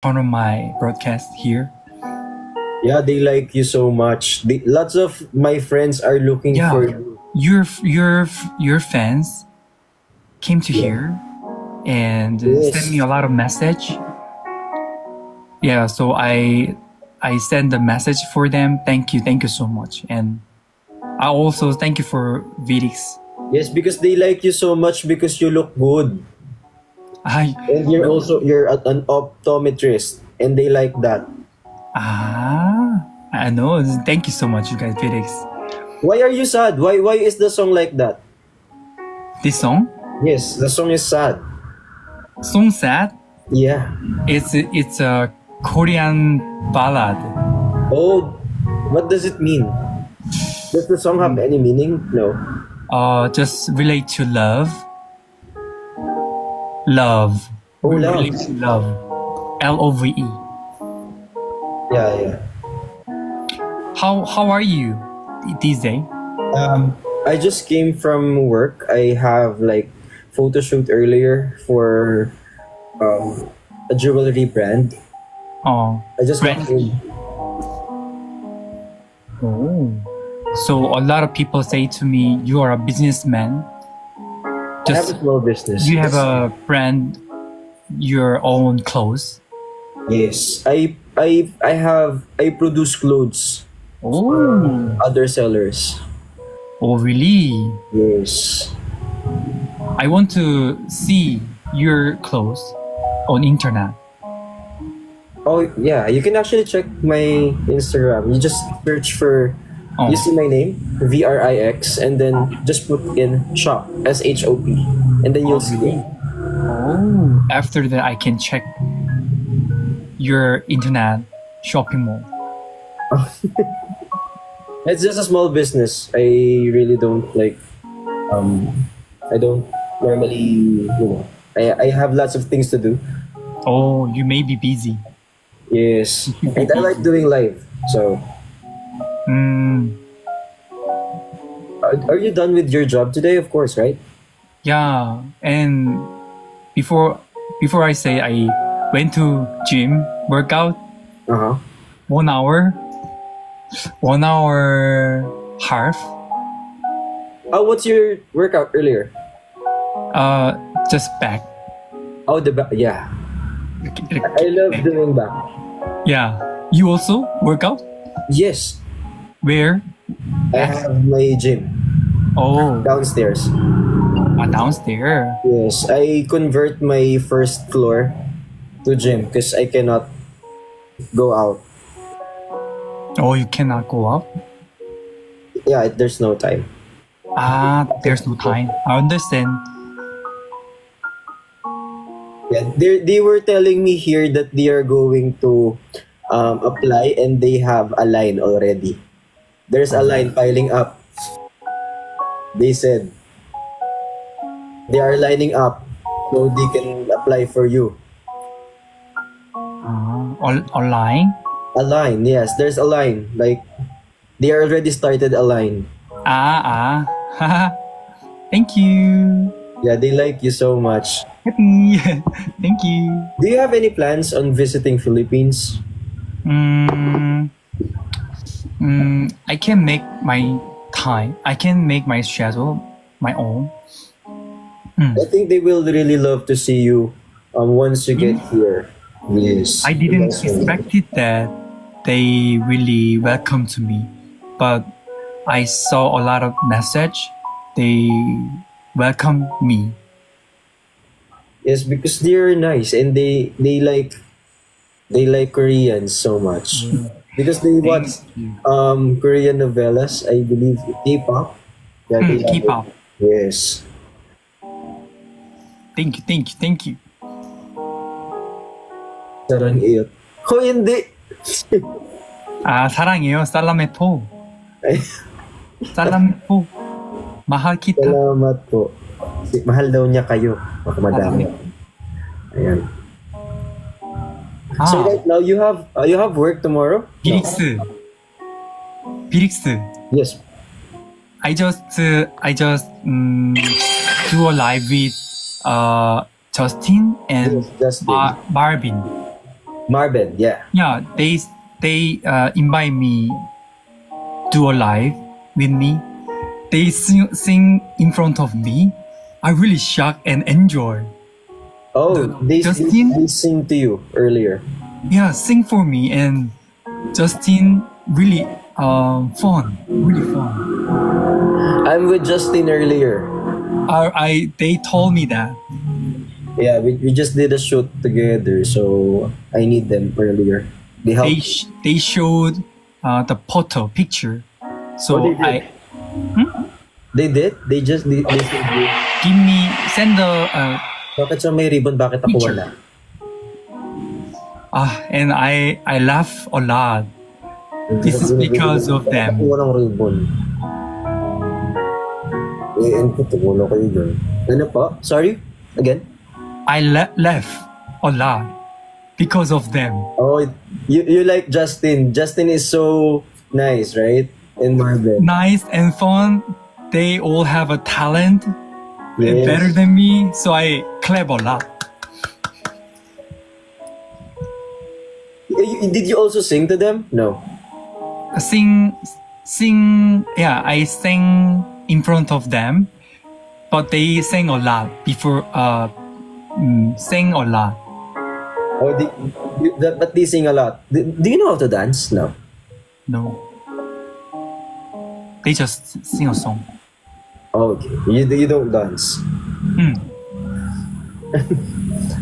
part of my broadcast here. Yeah, they like you so much. Lots of my friends are looking Yeah, for you. your fans came to here and sent me a lot of message. Yeah, so I send a message for them. Thank you so much, and I also thank you for Vidix. Yes, because they like you so much because you look good. I And you're an optometrist and they like that. I know. Thank you so much, you guys, Vidix. Why are you sad? Why is the song like that? This song, Yes, the song is sad. song sad. Yeah. It's a Korean ballad. Oh, what does it mean? Does the song have any meaning? No. Just relate to love. Love. Oh, love. Relate to love. LOVE. Yeah. How are you these days? I just came from work. I have like photo shoot earlier for a jewelry brand. Oh, I just got brand. paid. Oh. So a lot of people say to me, you are a businessman. I have a small business. You have a brand, your own clothes. Yes, I produce clothes Oh. other sellers. Oh, really? Yes. I want to see your clothes on internet. Oh yeah, you can actually check my Instagram. You just search for Oh. you see my name VRIX and then just put in shop SHOP and then you'll see it. Oh. After that, I can check your internet shopping mall. It's just a small business. I really don't like I don't normally I have lots of things to do. Oh, you may be busy. Yes. And I like doing live. So Mm, are you done with your job today? Of course, right? yeah. And before I say I went to gym workout Uh-huh. 1 hour, 1 hour half. Oh, what's your workout earlier? Just back. Oh, yeah. I love doing back. Yeah. You also work out? Yes, Where? I have my gym Oh, downstairs. downstairs. Yes, I convert my first floor to gym because I cannot go out. Oh, you cannot go up? Yeah, there's no time. There's no time. I understand. Yeah, they were telling me here that they are going to apply and they have a line already. There's a line piling up. They said they are lining up so they can apply for you. Online? A line, yes, there's a line. Like they already started a line. Haha. Thank you. Yeah, they like you so much. Happy. Thank you. Do you have any plans on visiting Philippines? I can make my time. I can make my schedule my own. I think they will really love to see you once you get here. Yes. I didn't That's expect it that they really welcome to me, but I saw a lot of message. They welcome me. Yes, because they're nice and they like Koreans so much. Because they watch Korean novellas, I believe K-pop. Yeah, they love K-pop. it. Yes. Thank you. Sarang Oh, hindi. 사랑해요. 살라메포. Ay, 살라메포. mahal kita. salamat po. Mahal daw niya kayo. Baka madami. Ayan. So right now you have work tomorrow? No. 비릭스. Yes. I just do a live with Justin and Yes, Justin. Marvin. Marvin, yeah. Yeah, they invite me do a live with me. They sing in front of me. I really shocked and enjoy. Oh, they Justin? sing to you earlier. Yeah, sing for me, and Justin really fun, really fun. I'm with Justin earlier. They told me that. Yeah, we just did a shoot together, so I need them earlier. They helped. They showed the photo picture. So Oh, they did? They did? They just they send the bakit siya may ribbon? Bakit ako Picture. wala? and I laugh a lot. This is because of Bakit them. ako walang ribbon? And tutulo kayo dyan. Ano pa? Sorry? Again? I laugh a lot because of them. Oh, you like Justin. Justin is so nice, right? And Marvin. Nice and fun. They all have a talent Yes. better than me, so I clap a lot. Did you also sing to them? No. Sing. Yeah, I sang in front of them, but they sang a lot before. Sang a lot. Oh, but they sing a lot. Do you know how to dance? No. No. They just sing a song. Oh, okay. You don't dance. Hmm.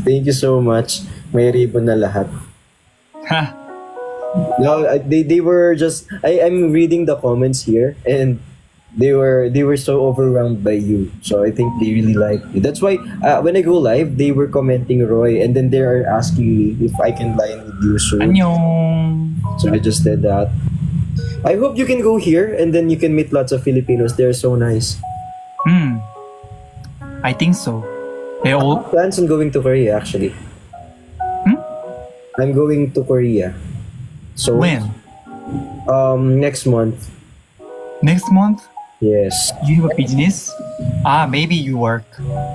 Thank you so much. May ribbon na lahat. Ha. No, they were just. I'm reading the comments here, and they were so overwhelmed by you. So I think they really like you. That's why when I go live, they were commenting Roy, and then they are asking me if I can line with you soon. Annyeong. So I just did that. I hope you can go here, and then you can meet lots of Filipinos. They're so nice. I think so. They all. Plans on going to Korea actually. I'm going to Korea. So When? Next month. Next month? Yes. You have a business? Maybe you work.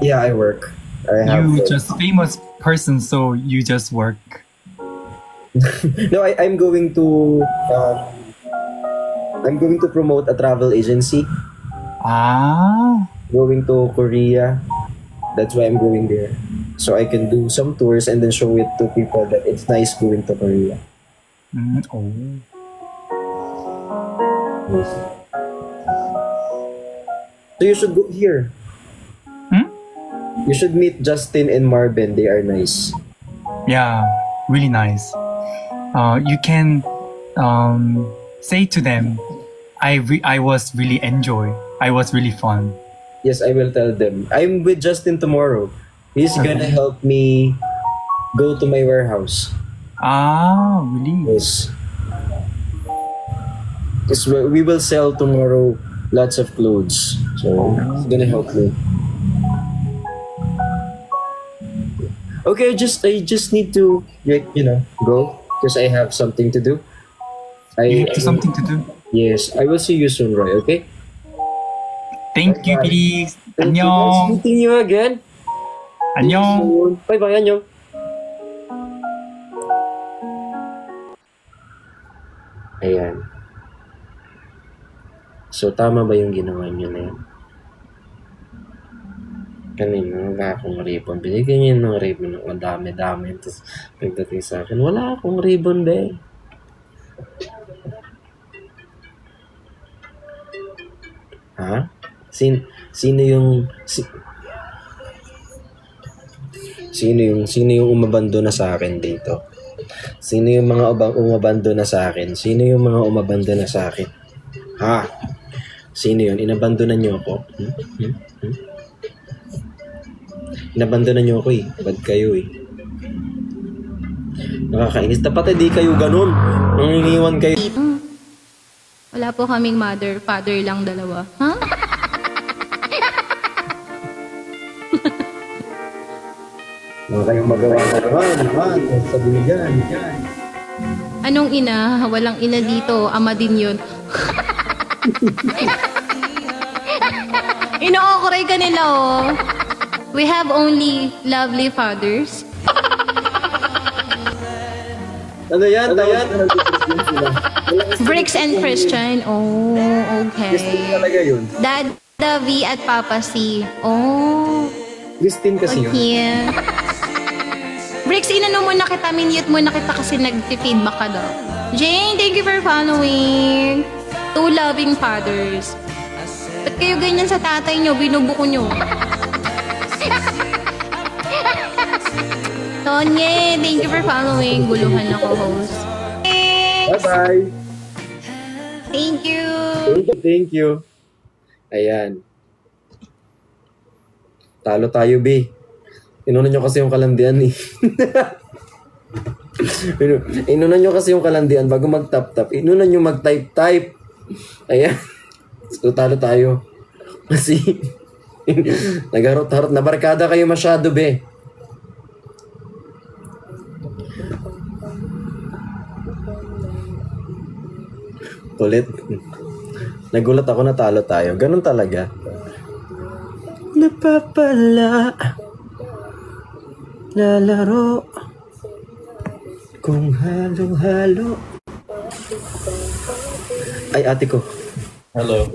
Yeah, I work. I have. You just famous person, so you just work. No, I'm going to. I'm going to promote a travel agency. Going to Korea. That's why I'm going there. So I can do some tours and then show it to people that it's nice going to Korea. Oh. Yes. So you should go here. You should meet Justin and Marvin. They are nice. Yeah, really nice. You can say to them, I was really enjoy. I was really fun. Yes, I will tell them. I'm with Justin tomorrow. He's gonna help me go to my warehouse. Really? Yes. Because we will sell tomorrow lots of clothes. So he's gonna help me. Okay, I just need to go because I have something to do. You have something to do. Yes, I will see you soon, Roy. Okay. Thank you, please. Thank you. Nice 안녕. meeting you again. 안녕. Bye bye. 안녕. Ayan. So, tama ba yung ginawa niyo na yan? Kanina, wala akong ribbon. Binigyan niyo ng ribbon ng dami-dami. Tapos, pagdating sa akin, wala akong ribbon, be. Ha? Sino yung umabando na sa akin dito? Sino yung mga umabando na sa akin? Sino yung mga umabando na sa akin? Ha? Sino yun? Inabandonan niyo ako? Inabandonan niyo ako eh. Bad kayo eh. Nakakainis. Dapat hindi kayo ganun. Nangingiwan kayo. Wala po kaming mother, father lang dalawa. Ha? Mga kayong magawa naman. Sabi niyo dyan. Anong ina? Walang ina dito. Ama din yun. Ino-okray ka nila, oh. We have only lovely fathers. Ano yan? Bricks and Christian. Oh, Christine okay. talaga yun. Dada V at Papa C. Oh, Christine kasi yun. okay. Bricks, inano muna kita, minute muna kita kasi nag-feedback ka daw. Jane, thank you for following. Two loving fathers. Ba't kayo ganyan sa tatay nyo? Binubuko nyo. Tonye, thank you for following. Guluhan ako, host. Thanks. Bye-bye. Thank you. Thank you. Ayan. Talo tayo, B. Inuna nyo kasi yung kalandian eh. Inuna nyo kasi yung kalandian bago mag-tap-tap. Inuna nyo mag-type-type. Ayan. So, talo tayo. Kasi, nagharot-harot. Nabarkada kayo masyado, be. Ulit. Nagulat ako na talo tayo. Ganun talaga. Napapala. Lalaro. Kung halo-halo. Ay, ate ko. Hello.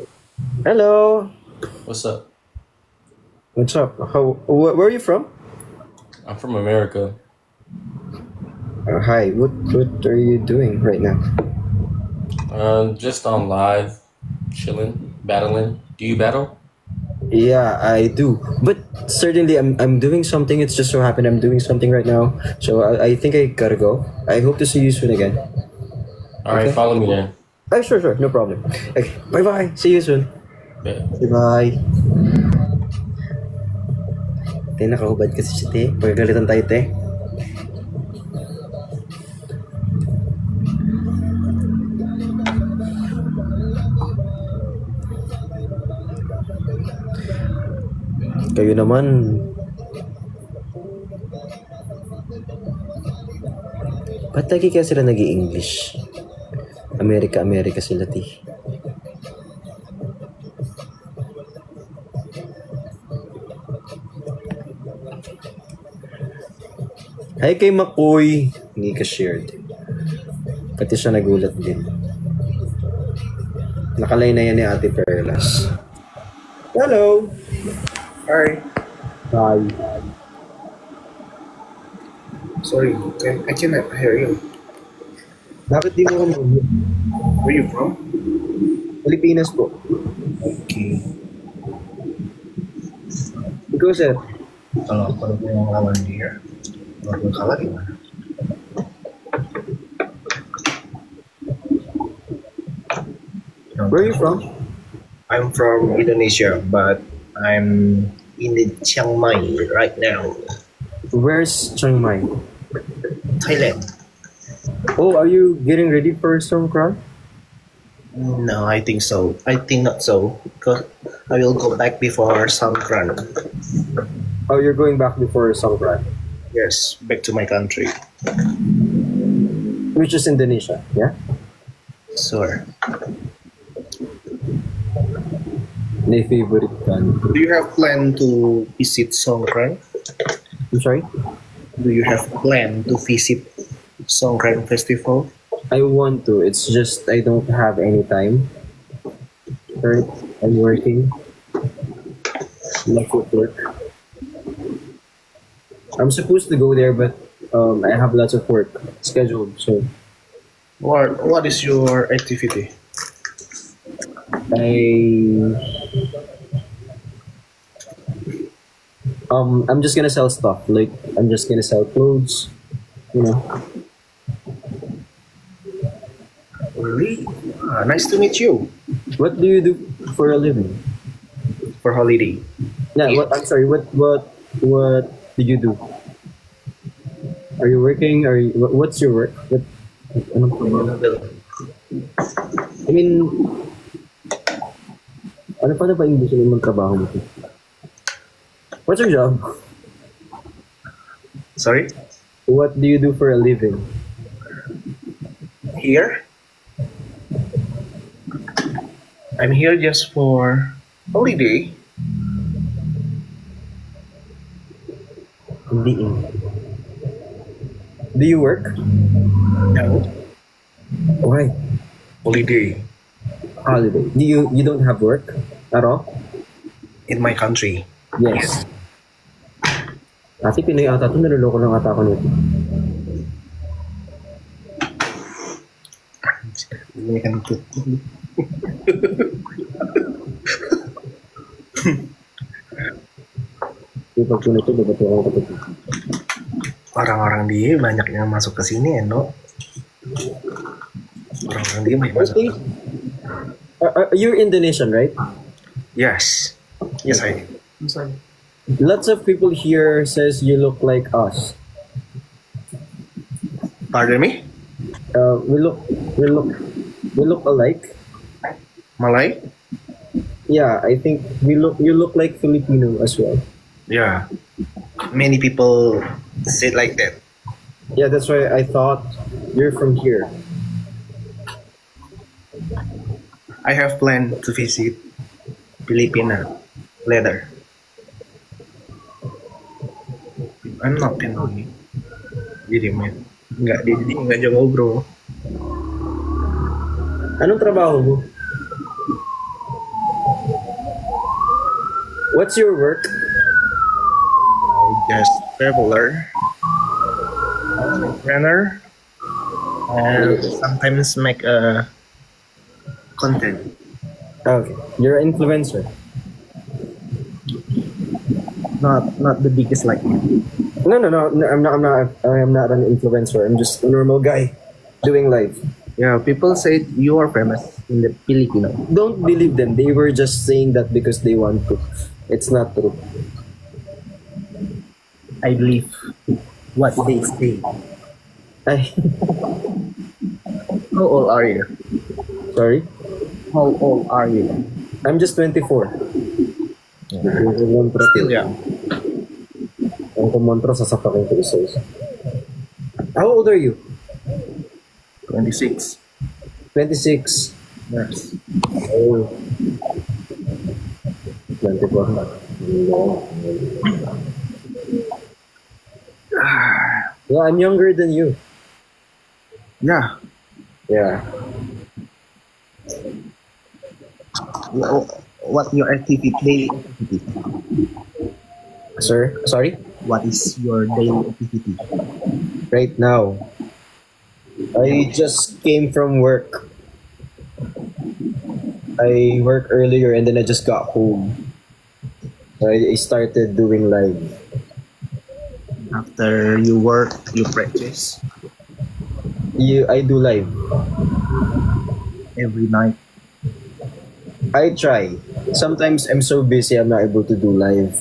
Hello. What's up? What's up? Where are you from? I'm from America. Hi. What are you doing right now? Just on live, chilling, battling. Do you battle? Yeah, I do. But certainly I'm doing something. It's just so happened I'm doing something right now. So I think I gotta go. I hope to see you soon again. All right, Okay. follow me then. Sure. No problem. Okay. Bye-bye. See you soon. Yeah. Bye-bye. Te, nakahubad kasi siya, te. Pagkagalitan tayo, te. Kayo naman. Ba't lagi kaya sila nag-i-English? Amerika sila, te. Hi kay Makoy. Hindi ka shared. Pati siya nagulat din. Nakalay na yan ni Ate Perlas. Hello! Hi. Hi. Sorry, I cannot hear you. Bakit di mo kami? Where you from? Pilipinas po. Okay. Ikaw, sir. Kalau yung lawan dia, kalau gue kalah gimana? Where are you from? I'm from Indonesia, but I'm in the Chiang Mai right now, Where's Chiang Mai? Thailand. Oh, are you getting ready for Songkran? No, I think so. I think not so, because I will go back before Songkran. Oh, you're going back before Songkran, Yes, back to my country. which is Indonesia, yeah? Sure. May favorite ka. Do you have plan to visit Songkran? I'm sorry? Do you have plan to visit Songkran Festival? I want to. It's just I don't have any time. Right? I'm working. Like with work. I'm supposed to go there, but I have lots of work scheduled. So What is your activity? I'm just gonna sell stuff. Like I'm just gonna sell clothes. You know. Really? Ah, nice to meet you. What do you do for a living? For holiday. Yeah. What? I'm sorry. What do you do? Are you working? What's your work? Anong trabaho? I mean, ano pa na ba English yung trabaho mo? What's your job? Sorry? What do you do for a living? Here? I'm here just for holiday. Hindi. Do you work? No. Why? Holiday Holiday. You don't have work at all? in my country. Yes. Ate, Pinoy ata to. Naluloko lang ata ako nito. Ini kan itu. Di pag puno ito, ba't ako kapag Orang-orang dia banyak yang masuk ke sini, Eno. Orang-orang dia banyak I masuk. think, you're Indonesian, right? Yes. Yes, I. Lots of people here says you look like us. Pardon me? We look alike. Malay? Yeah, I think you look like Filipino as well. Yeah. Many people say like that. Yeah, that's why I thought you're from here. I have planned to visit Filipina later. I'm not Pinoy. Jadi nggak jauh bro. Anong trabaho mo? What's your work? I just traveler, trainer, and sometimes make a content. Okay, you're an influencer. Not the biggest like me. No, I'm not an influencer. I'm just a normal guy doing live. Yeah, people say you are famous in the Filipino. Don't believe them. They were just saying that because they want to. It's not true. I believe what they say. I, How old are you? sorry? How old are you? I'm just 24. Still young. Ang kumontro sa sapakin ko isa. How old are you? 26. 26. Yes. Oh. 24 na. Yeah, I'm younger than you. Yeah. Yeah. What your activity, daily activity? Sir, sorry? What is your daily activity? Right now, I just came from work. I worked earlier and then I just got home. So I started doing live. After you work, you practice I do live. every night. I try. Sometimes I'm so busy I'm not able to do live.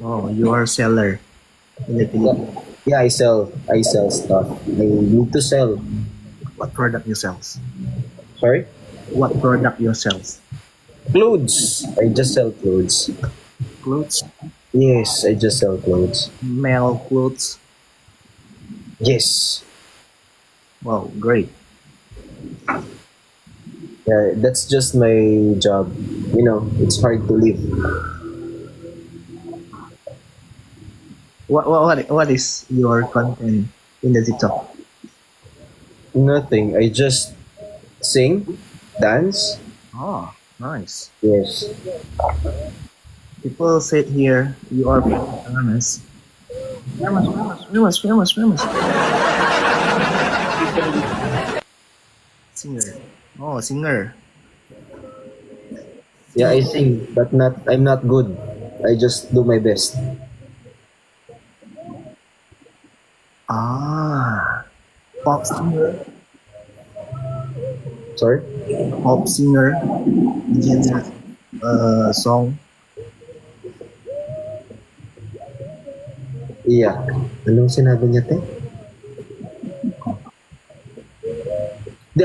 Oh, you are a seller in the Philippines. Yeah, I sell stuff. I need to sell. What product you sell? Sorry? What product you sell? Clothes. I just sell clothes. Clothes, Yes, I just sell clothes. male clothes. Yes. Wow, great. Yeah, that's just my job. You know, it's hard to live. What is your content in the TikTok? Nothing. I just sing, dance. Oh, nice. Yes. People said here you are famous. Famous. Singer. Oh, singer. Yeah, I sing, but I'm not good. I just do my best. Ah, pop singer. Sorry? Pop singer. Genre. Song. Yeah. Anong sinabi niya, te?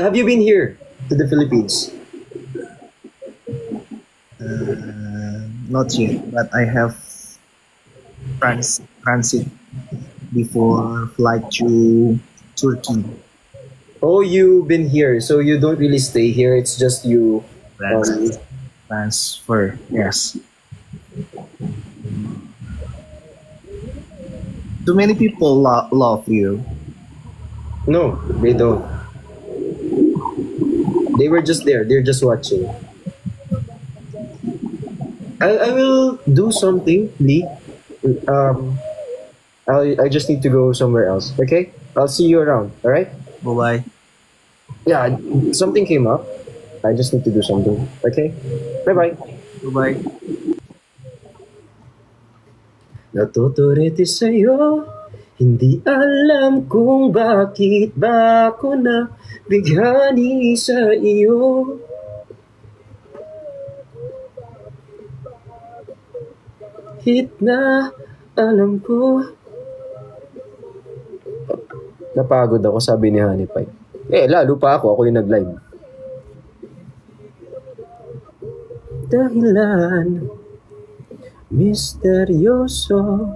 Have you been here to the Philippines? Not yet, but I have transit before flight to Turkey. Oh, you've been here, so you don't really stay here. It's just you. Transfer, yes. Too many people love you. No, they don't. They were just there. They're just watching. I will do something, Lee. I just need to go somewhere else. Okay? I'll see you around. All right? Bye-bye. Yeah, something came up. I just need to do something. Okay? Bye-bye. Bye-bye. Natuturiti sa'yo, hindi alam kung bakit ba ako na bighani sa iyo. Hit na alam ko. Napagod ako, sabi ni Honey Pie. Lalo pa ako yung nag-live. Dahilan misteryoso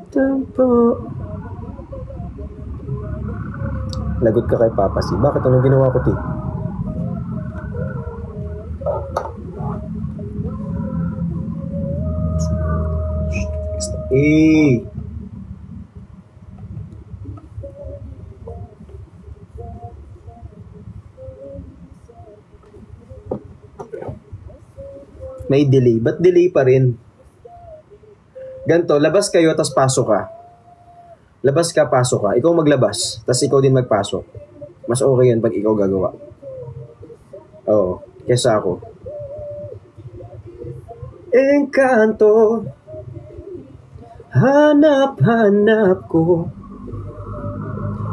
tampo. Lagot ka kay Papa C. Bakit? Anong ginawa ko, Ti? May delay. Ba't delay pa rin? Ganto, labas kayo, tas pasok ka. Labas ka, pasok ka. Ikaw maglabas, tas ikaw din magpasok. Mas okay yan pag ikaw gagawa. Oo, kesa ako. Engkanto, hanap-hanap ko.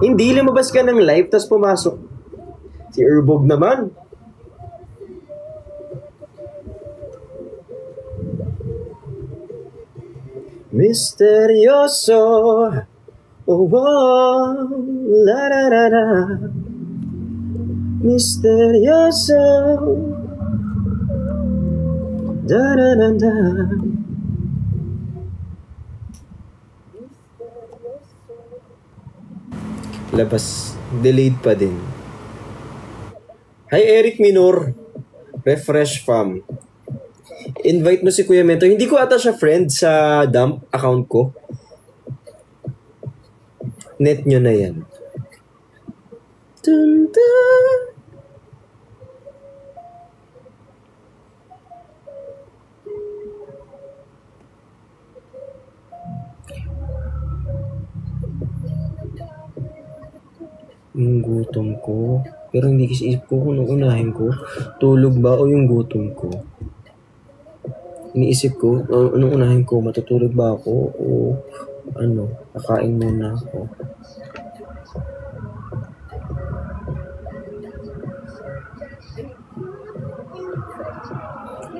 Hindi lumabas ka ng live, tas pumasok. Si Urbog naman. Misteryoso, oh, oh, la la la la. Misteryoso, da da da da. Labas, delayed pa din. Hi Eric Minor, Refresh Fam. Invite mo si Kuya Mento. Hindi ko ata siya friend sa dump account ko. Net nyo na yan. Dun, dun. Yung gutom ko. Pero hindi kasi isip ko kung unahin ko. Tulog ba o yung gutom ko? Iniisip ko, anong unahin ko? Matutulog ba ako? O ano, kakain muna ako.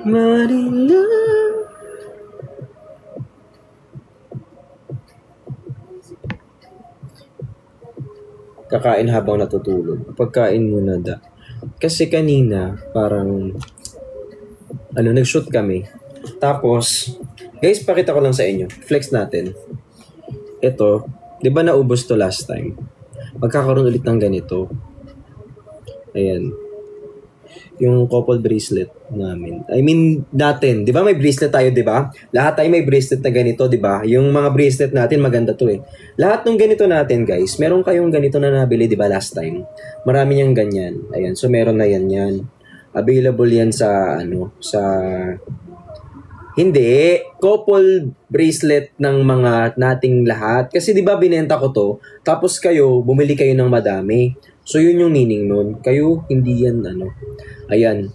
Marila. Kakain habang natutulog. Pagkain muna da. Kasi kanina, parang, nag-shoot kami. Tapos, guys, pakita ko lang sa inyo. Flex natin. Ito, di ba naubos to last time? Magkakaroon ulit ng ganito. Ayan. Yung couple bracelet namin. I mean, natin. Di ba may bracelet tayo, di ba? Lahat tayo may bracelet na ganito, di ba? Yung mga bracelet natin, maganda to eh. Lahat ng ganito natin, guys, meron kayong ganito na nabili, di ba, last time? Marami niyang ganyan. Ayan. So, meron na yan. Available yan sa, Hindi, couple bracelet ng mga nating lahat. Kasi 'di ba binenta ko 'to, tapos kayo bumili kayo ng madami. So yun yung meaning nun. Kayo hindi yan Ayan.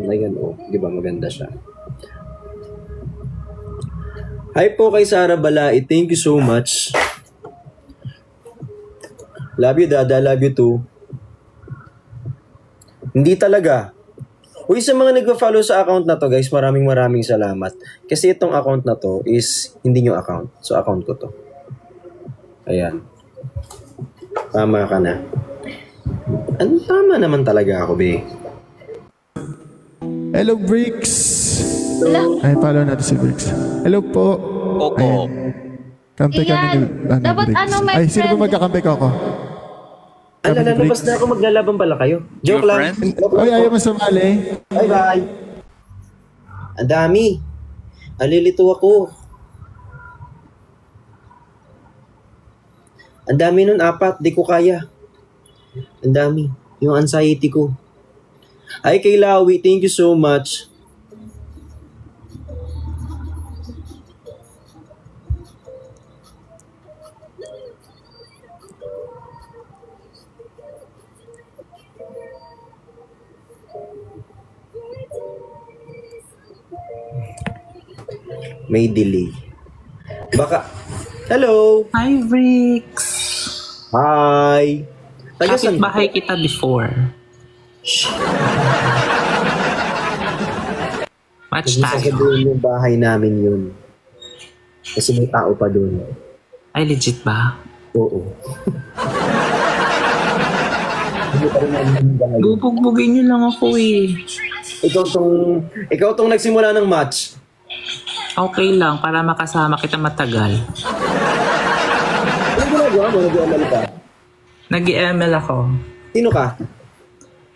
Ayan oh, 'di ba maganda siya. Hi po kay Sara Balai. Thank you so much. Love you, Dada. Love you too. Hindi talaga. Uy, sa mga nagpa-follow sa account na to, guys, maraming salamat. Kasi itong account na to is hindi nyo account. So, account ko to. Ayan. Tama ka na. Tama naman talaga ako, be. Hello, Bricks! Hello? Ay, follow natin si Bricks. Hello po. Opo. Kampi kami ni Dapat Bricks. my Ay, sino friend. ba magkakampi ko ako? Lalabas na ako, maglalaban pala kayo. Joke lang. Ay, ayaw mo sumali. Bye-bye. Ang dami. Alilito ako. Ang dami nun, 4. Di ko kaya. Ang dami. Yung anxiety ko. Ay, kay Lawi, thank you so much. May delay. Baka... Hello! Hi, Rix! Hi! Taga-san? Kapit-bahay kita before. Match tayo. Sasabihin yung bahay namin yun. Kasi may tao pa doon. Ay, legit ba? Oo. Hindi pa rin namin yung bahay. Bubugbugin niyo lang ako eh. Ikaw tong nagsimula ng match. Okay lang, para makasama kita matagal. Ano ginagawa mo? Nag-ML ka? Nag-ML ako. Sino ka?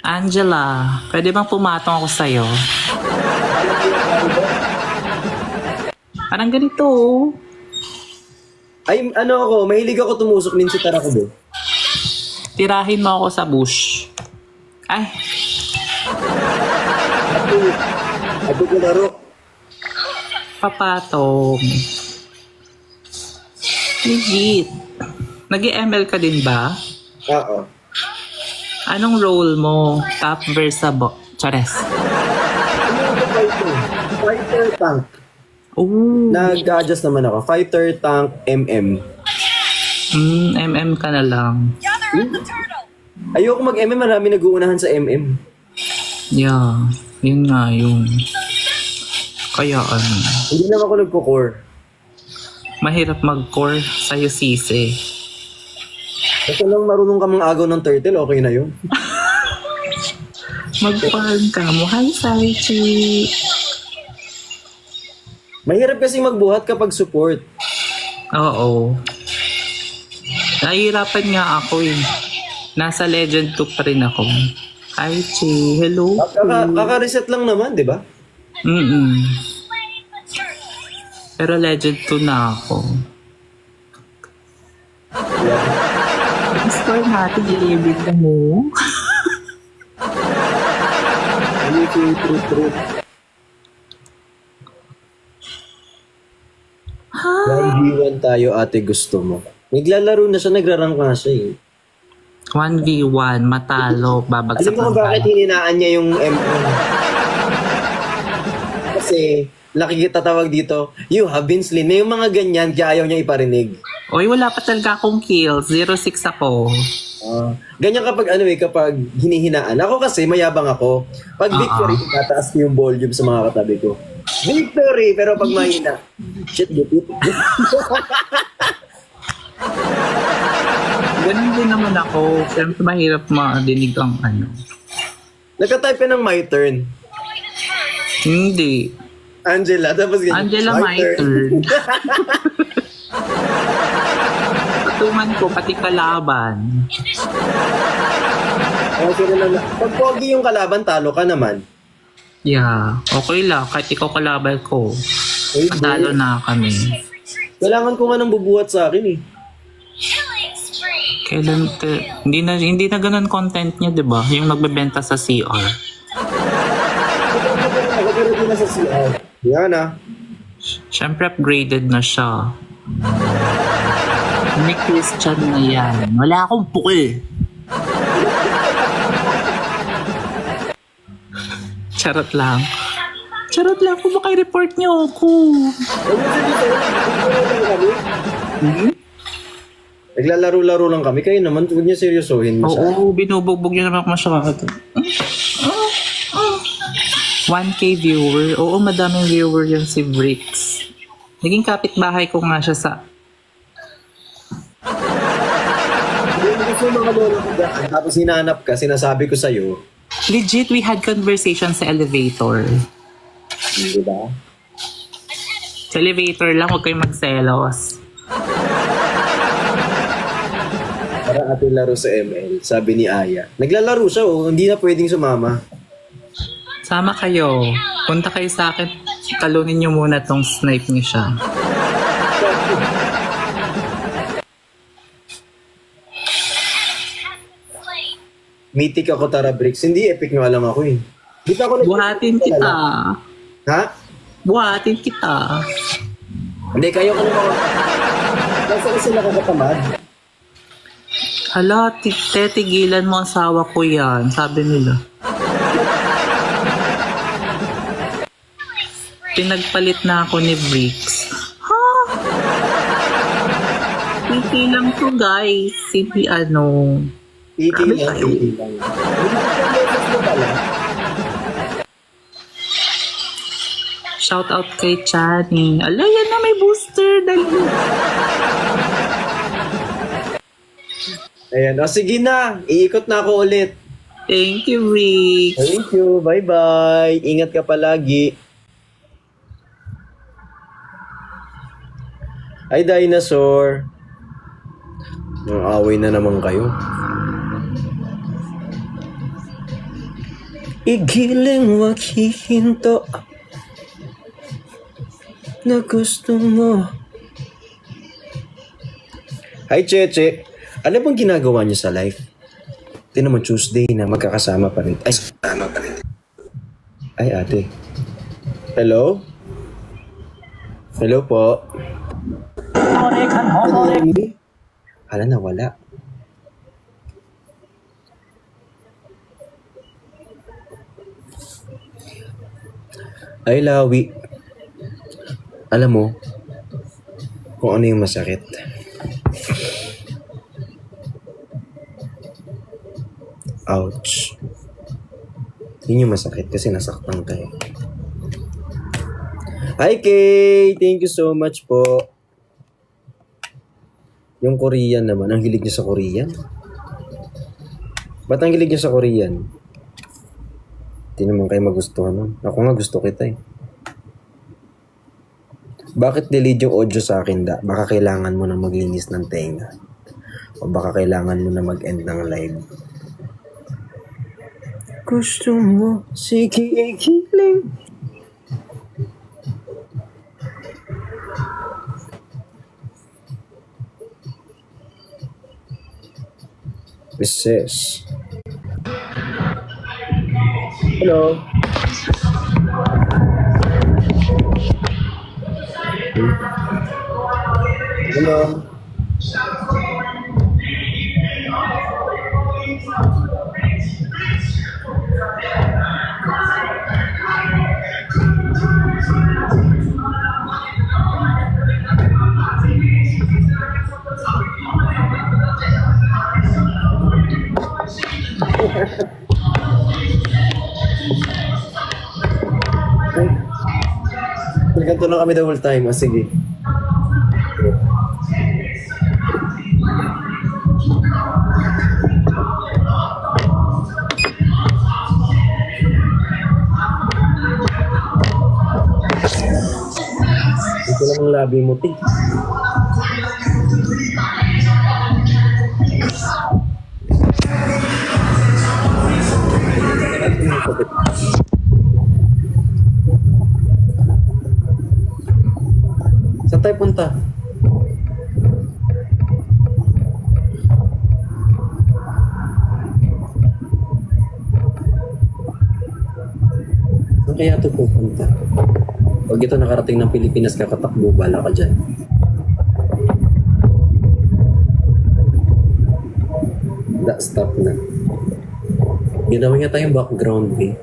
Angela, pwede bang pumatong ako sa'yo? Parang ganito. Ay, ano ako, mahilig ako tumusok din si Tarakubo. Tirahin mo ako sa bush. Ay, Ito ko laro. papatong. Legit. Nag-ML ka din ba? Oo. Anong role mo? Top versable. Chares. Ano yung fighter tank? Ooh. Nag-adjust naman ako. Fighter tank MM. MM ka na lang. Ayoko mag-MM, marami nag-uunahan sa MM. Yeah. Yun nga yun. Kaya ano. Hindi naman ako nagko-core. Mahirap mag-core sa'yo sisi. Basta lang marunong ka mga agaw ng turtle, okay na yun. Mag-farm ka mo. Hi, Saichi. Mahirap kasi magbuhat kapag support. Oo. Nahihirapan nga ako eh. Nasa Legend 2 pa rin ako. Hi, Chi. Hello. Kaka-reset lang naman, di ba? Pero Legend 2 na ako. Score natin, i-read na mo. True. 1v1 tayo, ate, gusto mo. Naglalaro na siya, nagrarang ka siya eh. 1v1, matalo, babagsak Alam mo ng bakit bala. hininaan niya yung MM? Kasi, nakikita tawag dito, you have been slain. Na yung mga ganyan, kaya ayaw niya iparinig. Oy, wala pa talaga akong kills. 0-6 ako. Ganyan kapag kapag hinihinaan. Ako kasi, mayabang ako. Pag victory, tataas ko yung volume sa mga katabi ko. Victory! Pero pag mahina, shit, gupit. Ganun din naman ako. Siyempre mahirap madinig ang ano. Nagka-type ka ng my turn. Hindi. Angela, tapos ganyan. Angela, my turn. Patungan ko, pati kalaban. Okay na lang. Pag pogi yung kalaban, talo ka naman. Yeah, okay lang. Kahit ikaw kalaban ko. Hey, Patalo na kami. kailangan ko nga nang bubuhat sa akin eh. Kailan, hindi na ganun content niya, di ba? Yung nagbebenta sa CR. Nagkaroon na sa CR. Yan ah. Siyempre upgraded na siya. Ni Christian na yan. Wala akong pukul. Charot lang. Charot lang. Kung baka i-report niyo ako. Naglalaro-laro lang kami. Kayo naman, huwag niya seryosohin mo siya. Oo, binubugbog niyo naman ako masyado. 1K viewer. Oo, madaming viewer yan si Bricks. Naging kapitbahay ko nga siya sa... Gusto mga lola ko daan, tapos hinanap ka, sinasabi ko sa'yo. Legit, we had conversation sa elevator. Diba? Sa elevator lang, huwag kayong magselos. Para ating laro sa ML, sabi ni Aya. Naglalaro siya, hindi na pwedeng sumama. Sama kayo. Punta kayo sa akin. Talunin niyo muna tong snipe niyo siya. Mythic ako, Tara Bricks. Hindi, epic nga lang ako eh. Di pa ako Buhatin kita. Ha? Buhatin kita. Hindi, kayo ka naman. Nasa kasi nakakatamad. Hala, tetigilan mo asawa ko yan, sabi nila. Pinagpalit na ako ni Bricks. Ha? Iki lang to guys. Simple ano. Iki Grabe lang, kayo. iki lang. Hindi pala. Shout out kay Chani. Ala, yan na may booster. Dali. Ayan. O, sige na. Iikot na ako ulit. Thank you, Rick. Thank you. Bye-bye. Ingat ka palagi. Ay, dinosaur. Ang away na naman kayo. Igiling wag hihinto na gusto mo. Hi, Cheche. Ano bang ginagawa niyo sa life? Ito naman Tuesday na magkakasama pa rin. Ay, kasama pa rin. Ay, ate. Hello? Hello po. Hala na, wala. Ay, Lawi. Alam mo, kung ano yung masakit. Ouch. Yun yung masakit kasi nasaktan ka eh. Hi, Kay! Thank you so much po. Yung Korean naman, ang hilig niya sa Korean? Ba't ang hilig niya sa Korean? Hindi naman kayo magustuhan nun. Ako nga gusto kita eh. Bakit delete yung audio sa akin da? Baka kailangan mo na maglinis ng tenga. O baka kailangan mo na mag-end ng live. Gusto mo, sige ikiling. Mrs. Hello. Hello. Ganito lang kami the whole time. Ah, sige. Ito lang ang labi mo, Tig. Saan tayo punta? Saan kaya ito pupunta? Pag ito nakarating ng Pilipinas, kakatakbo, bala ka dyan. Stop na. Ginawa niya tayong background eh.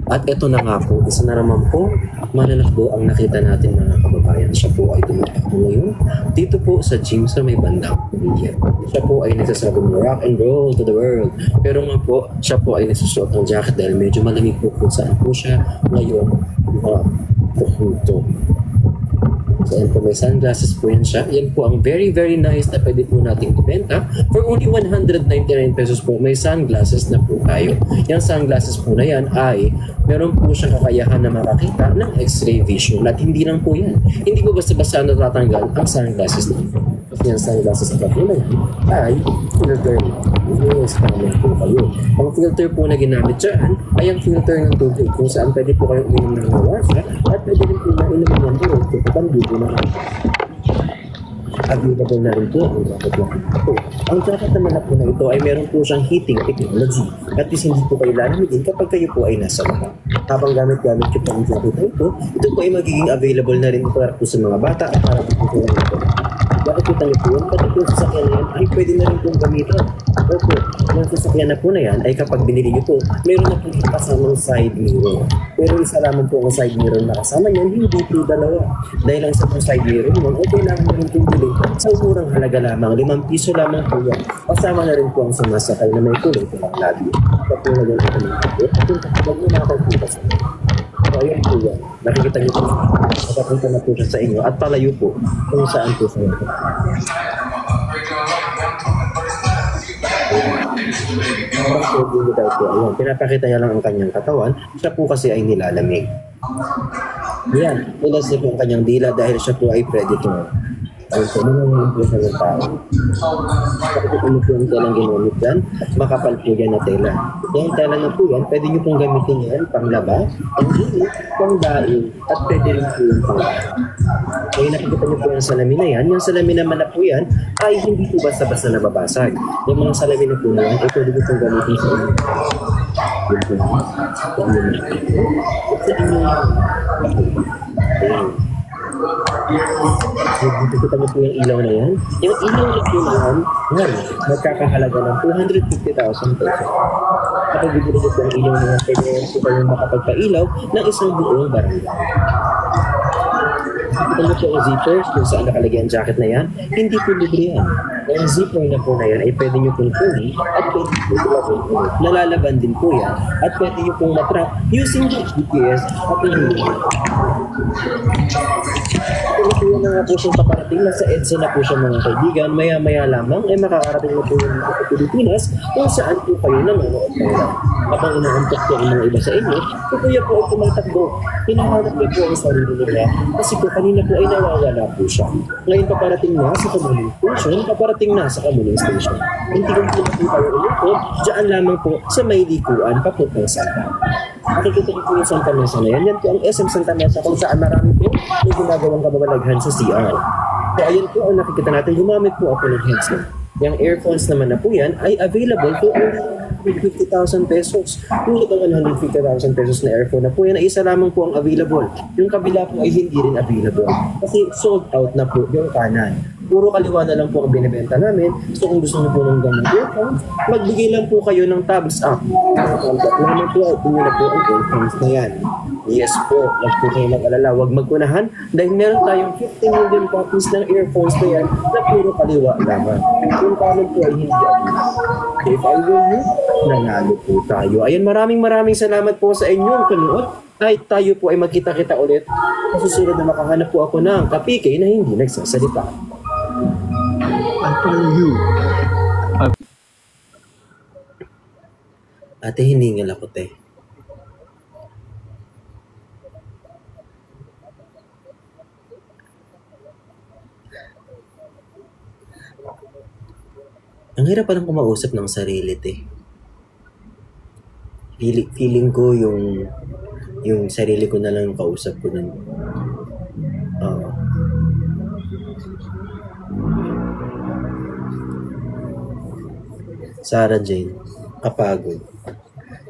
At ito na nga po, isa na naman po, mananakbo ang nakita natin mga kababayan. Siya po ay tumatakbo ngayon dito po sa gym sa may bandang Korea. Siya po ay nagsasabong rock and roll to the world. Pero nga po, siya po ay nagsusuot ng jacket dahil medyo malamig po kung saan po siya ngayon pupunto. So, yan po, may sunglasses po yan siya. Yan po ang very, very nice na pwede po nating ibenta. For only 199 pesos po, may sunglasses na po tayo. Yung sunglasses po na yan ay meron po siyang kakayahan na makakita ng x-ray vision. At hindi lang po yan. Hindi po basta-basta natatanggal ang sunglasses na ito. Kasi yung sunglasses na po na yan ay filter na. Yes, tama po kayo. Ang filter po na ginamit dyan ay ang filter ng tubig kung saan pwede po kayong uminom ng nawasa at pwede rin po na inumin ng tubig kung patambigo na. available na rin po ang jacket na ito. Ang jacket naman na po na ito ay meron po siyang heating technology. At least hindi po kayo lalamigin kapag kayo po ay nasa loob. Habang gamit-gamit yung pang jacket na ito po ay magiging available na rin para po sa mga bata at para po sa mga ito. Nakikita niyo po yun, pati po sa sasakyan na yan ay pwede na rin pong gamitin. Opo, yung sasakyan na po na yan ay kapag binili niyo po, meron na po kasamang side mirror. Pero isa lamang po ang side mirror na kasama niyan, hindi po dalawa. Dahil lang sa side mirror mo, ay kailangan na rin pong bilhin sa murang halaga lamang, 5 piso lamang po yan. Kasama na rin po ang sumasakay na may kulay po ang labi. Kapag na yan ito ng kapit, at yung kapag mo nakakita sa inyo. So, ayun po yan. Nakikita niyo po, nakapunta na po siya sa inyo at palayo po kung saan po sa inyo. Ayan, pinapakita niya lang ang kanyang katawan. Siya po kasi ay nilalamig. Yan, ilas niya po ang kanyang dila dahil siya po ay predator. Ayun po, nangangalan po siya ng tao. Pakita mo po yung telang ginamit yan. Makapal po yan na tela. Yung tela na po yan, pwede nyo pong gamitin yan pang laba, pang init, pang daing, at pwede rin po yung pang kaya nakikita nyo po yung salamin na yan. Yung salamin naman na po yan ay hindi po basta-basta nababasag. Yung mga salamin na po na yan ay pwede nyo pong gamitin sa inyo. Yun po. Sa inyo. Ayun. Nakikita nyo po yung ilaw na yan. Yung ilaw na po na yan, magkakahalaga ng 250,000 pesos. Kapag bibili ko ang ilaw na yan, pwede po kayong makapagpailaw ng isang buong barangay. Nakikita nyo po ang zippers kung saan nakalagay ang jacket na yan. Hindi po libre yan. Ang zipper na po na yan ay pwede nyo pong kunin at pwede po ilagay. Nalalaban din po yan at pwede nyo pong matrap using the GPS at yung yung mga po siyang paparating na sa EDSA na po siya mga kaibigan, maya-maya lamang ay makakarating na po yung mga Pilipinas kung saan po kayo nanonood na. Kapag inaantok po ang mga iba sa inyo, po kuya po ay tumatakbo. Hinahanap niya po ang sarili nila kasi po kanina po ay nawawala po siya. Ngayon paparating na sa Kamuning Station, paparating na sa Kamuning Station. Hindi kong po kayo ulit, dyan lamang po sa may likuan papuntang Santa. Nakikita niyo po yung Santa Mesa na yan. Yan po ang SM Santa Mesa kung saan marami po may ginagawang kababalaghan sa CR. So ayun po ang nakikita natin. Gumamit po ako ng headset. Yung earphones naman na po yan ay available po only 150,000 pesos. Kung ito 150,000 pesos na earphone na po yan ay isa lamang po ang available. Yung kabila po ay hindi rin available. Kasi sold out na po yung kanan. Puro kaliwa na lang po ang binibenta namin. So kung gusto niyo po ng ganang earphones, magbigay lang po kayo ng thumbs up. Naman po, tingnan na po ang earphones na yan. Yes po, huwag po kayo mag-alala, huwag magkunahan dahil meron tayong 15 million copies ng earphones na yan na puro kaliwa lamang. Yung kanan po ay hindi available. If I win you, nanalo po tayo. Ayan, maraming salamat po sa inyong panood. Ay tayo po ay magkita-kita ulit. Susunod na makahanap po ako ng kapike na hindi nagsasalita. Ate, hiningal ako, te. Ang hirap palang kumausap ng sarili, te. Feeling ko yung sarili ko na lang yung kausap ko nun. Sarah Jane, kapagod.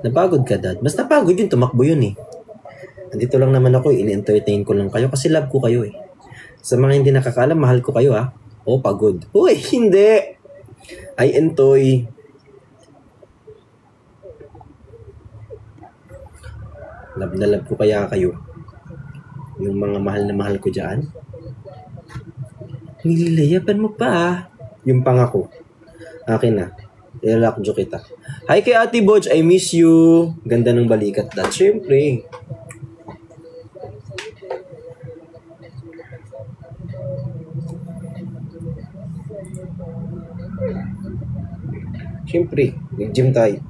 Napagod ka, Dad? Mas napagod yun, tumakbo yun eh. Andito lang naman ako, ini-entertain ko lang kayo kasi love ko kayo eh. Sa mga hindi nakakaalam, mahal ko kayo ha. Oh, pagod. Uy, hindi! Ay, entoy. Love na love ko kaya kayo. Yung mga mahal na mahal ko dyan. Nililayapan mo pa. Yung pangako. Akin na. Ilalakjo kita. Hi kay Ate Bodge, I miss you. Ganda ng balikat, Dad. Siyempre. Siyempre, nag-gym tayo.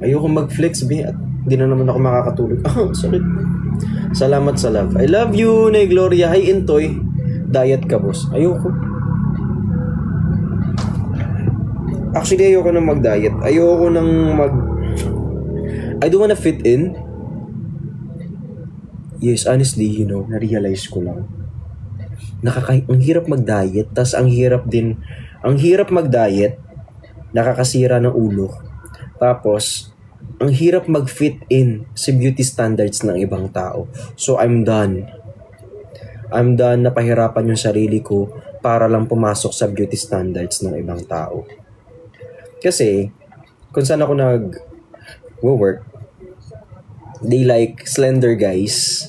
Ayoko mag-flex, be. At hindi na naman ako makakatulog. Sakit. Salamat sa love. I love you, Nay Gloria. Hi, Intoy. Diet ka, boss. Ayoko. Actually, ayoko nang mag-diet. Ayoko nang I don't wanna fit in. Yes, honestly, na-realize ko lang. ang hirap mag-diet, tas ang hirap mag-diet, nakakasira ng ulo. Tapos, ang hirap mag-fit in sa beauty standards ng ibang tao. So, I'm done na pahirapan yung sarili ko para lang pumasok sa beauty standards ng ibang tao. Kasi, kung saan ako nag-work, they like slender guys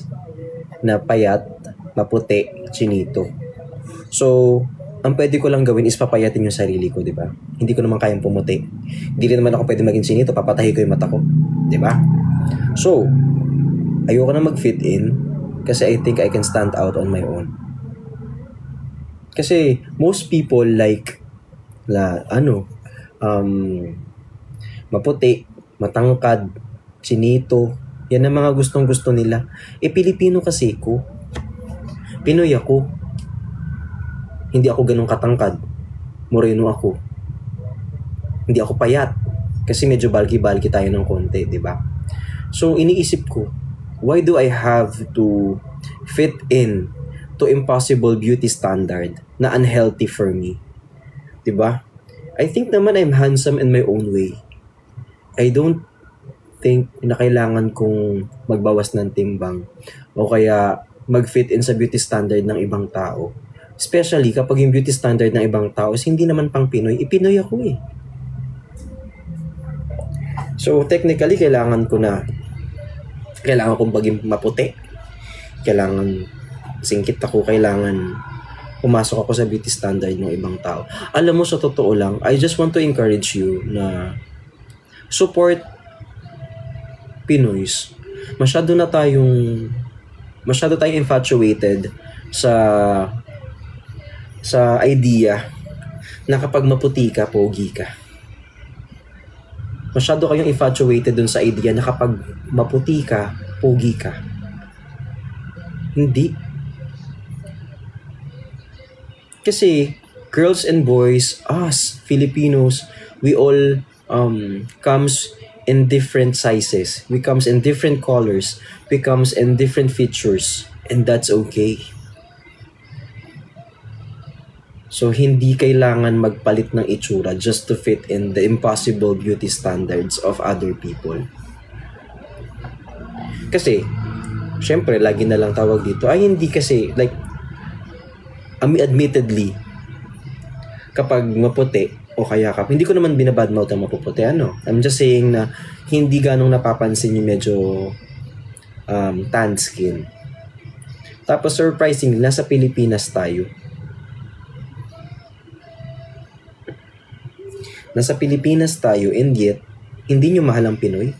na payat, maputi, chinito. So, ang pwede ko lang gawin is papayatin yung sarili ko, di ba? Hindi ko naman kayang pumuti. Hindi rin naman ako pwede maging chinito, papatahi ko yung mata ko. Di ba? So, ayoko na mag-fit in kasi I think I can stand out on my own. Kasi most people like maputi, matangkad, chinito. Yan ang mga gustong-gusto nila. Pilipino kasi ko. Pinoy ako. Hindi ako ganun katangkad. Moreno ako. Hindi ako payat. Kasi medyo balki-balki tayo ng konti, di ba? So, iniisip ko, why do I have to fit in to impossible beauty standard na unhealthy for me? Di ba? I think naman I'm handsome in my own way. I don't think na kailangan kong magbawas ng timbang o kaya mag-fit in sa beauty standard ng ibang tao. Especially kapag yung beauty standard ng ibang tao is hindi naman pang Pinoy. Pinoy ako eh. So technically, kailangan kong maging maputi. Kailangan singkit ako. Kailangan pumasok ako sa beauty standard ng ibang tao. Alam mo, sa totoo lang, I just want to encourage you na support Pinoys. Masyado tayong infatuated sa idea na kapag maputi ka, pogi ka. Masyado kayong infatuated dun sa idea na kapag maputi ka, pogi ka. Hindi. Kasi girls and boys, us Filipinos, we all comes in different sizes. We comes in different colors. We comes in different features. And that's okay. So, hindi kailangan magpalit ng itsura just to fit in the impossible beauty standards of other people. Kasi, syempre, lagi na lang tawag dito, ay hindi kasi, like, admittedly, kapag maputi, o kaya hindi ko naman binabadmouth ang mapuputi, I'm just saying na hindi ganong napapansin yung medyo tan skin. Tapos surprisingly, nasa Pilipinas tayo. Nasa Pilipinas tayo and yet, hindi nyo mahal ang Pinoy.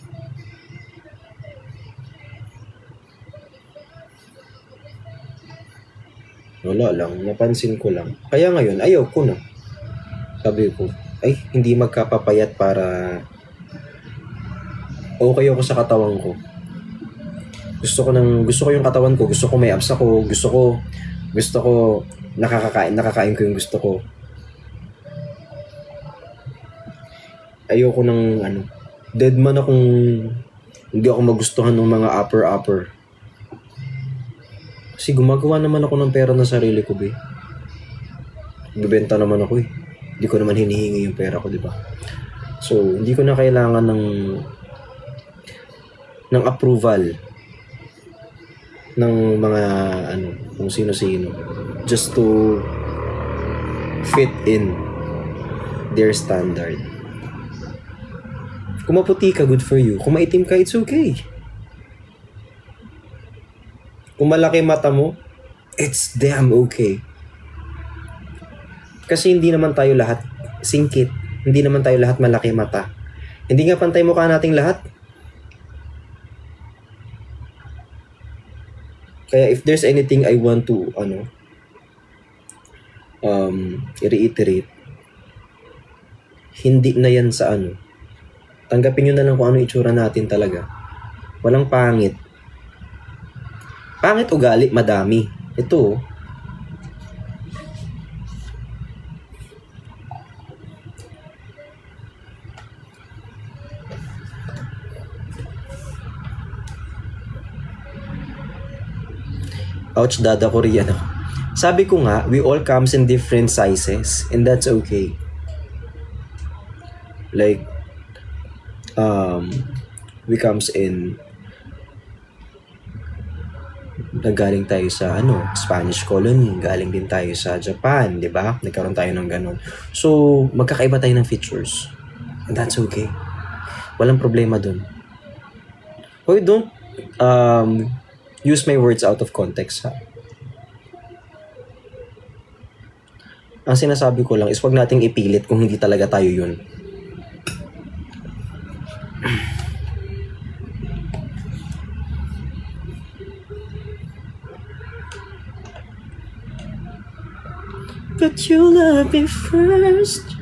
Wala lang, napansin ko lang. Kaya ngayon, ayaw ko na. Sabi ko, ay, hindi magkapapayat para okay ako sa katawan ko. Gusto ko yung katawan ko, gusto ko may abs ako, gusto ko nakakain ko yung gusto ko. Ayoko ng dead man akong hindi ako magustuhan ng mga upper. Kasi gumagawa naman ako ng pera na sarili ko, be. Bibenta naman ako eh. Hindi ko naman hinihingi yung pera ko, di ba? So, hindi ko na kailangan ng approval ng mga kung sino-sino just to fit in their standard. Kung maputi ka, good for you. Kung maitim ka, it's okay. Kung malaki mata mo, it's damn okay. Kasi hindi naman tayo lahat singkit. Hindi naman tayo lahat malaki mata. Hindi nga pantay mukha nating lahat. Kaya if there's anything I want to i-reiterate, hindi na yan sa tanggapin nyo na lang kung ano itsura natin talaga. Walang pangit. Pangit ugali, madami. Ito, ouch, dada Korean. Sabi ko nga, we all comes in different sizes and that's okay. Like, we comes in, nagaling tayo sa Spanish colony, galing din tayo sa Japan, di ba? Nagkaroon tayo ng ganun. So, magkakaiba tayo ng features. And that's okay. Walang problema dun. Hoy, don't use my words out of context, ha? Ang sinasabi ko lang is wag nating ipilit kung hindi talaga tayo yun. But you love me first.